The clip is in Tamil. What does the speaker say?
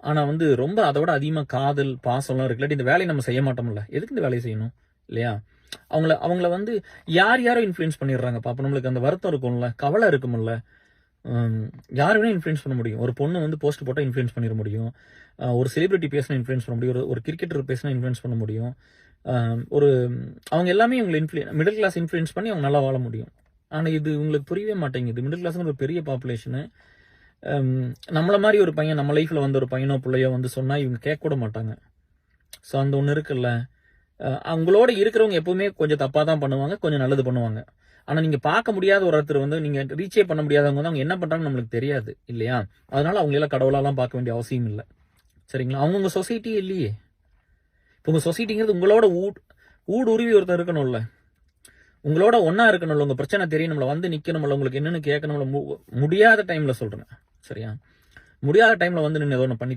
ஆனா வந்து ரொம்ப அதை விட அதிகமா காதல், பாசம்லாம் இருக்கு. இல்லாட்டி இந்த வேலையை நம்ம செய்ய மாட்டோம்ல. எதுக்கு இந்த வேலையை செய்யணும்? இல்லையா? அவங்கள வந்து யாரோ இன்ஃப்ளூயன்ஸ் பண்ணிடுறாங்கப்பா. அப்ப நம்மளுக்கு அந்த வருத்தம் இருக்கும்ல, கவலை இருக்கும்ல. ம் யார் வேணா இன்ஃப்ளூயன்ஸ் பண்ண முடியும். ஒரு பொண்ணு வந்து போஸ்ட் போட்டா இன்ஃப்ளூயன்ஸ் பண்ணிற முடியும். ஒரு செலிபிரிட்டி பேசினா இன்ஃப்ளூயன்ஸ் பண்ண முடியும். ஒரு கிரிக்கெட்டர் பேசினா இன்ஃப்ளூயன்ஸ் பண்ண முடியும். ஒரு அவங்க எல்லாமே இவங்களை மிடில் கிளாஸ் இன்ஃப்ளூயன்ஸ் பண்ணி அவங்க நல்லா வாழ முடியும். ஆனா இது உங்களுக்கு புரியவே மாட்டேங்குது. மிடில் கிளாஸ்ங்கிற ஒரு பெரிய பாப்புலேஷனு. நம்மள மாதிரி ஒரு பையன், நம்ம லைஃப்ல வந்த ஒரு பையனோ பிள்ளையோ வந்து சொன்னா இவங்க கேட்க கூட மாட்டாங்க. ஸோ அந்த ஒன்று இருக்குல்ல. அவங்களோட இருக்கிறவங்க எப்பவுமே கொஞ்சம் தப்பா தான் பண்ணுவாங்க, கொஞ்சம் நல்லது பண்ணுவாங்க. ஆனா நீங்க பார்க்க முடியாத ஒருத்தர் வந்து நீங்க ரீச்சே பண்ண முடியாதவங்க வந்து அவங்க என்ன பண்றாங்கன்னு நம்மளுக்கு தெரியாது இல்லையா? அதனால அவங்க எல்லாம் கடவுளாலாம் பார்க்க வேண்டிய அவசியம் இல்ல. சரிங்களா? அவங்க உங்க சொசைட்டியே இல்லையே. இப்போ உங்க சொசைட்டிங்கிறது உங்களோட ஊடுருவி ஒருத்தர் இருக்கணும்ல. உங்களோட ஒண்ணா இருக்கணும்ல. உங்க பிரச்சனை தெரியணும்ல. வந்து நிக்கணும்ல. உங்களுக்கு என்னன்னு கேட்கணும்ல. முடியாத டைம்ல சொல்றேன். சரியா? முடியாத டைம்ல வந்து நின்னு ஏதோ ஒண்ணு பண்ணி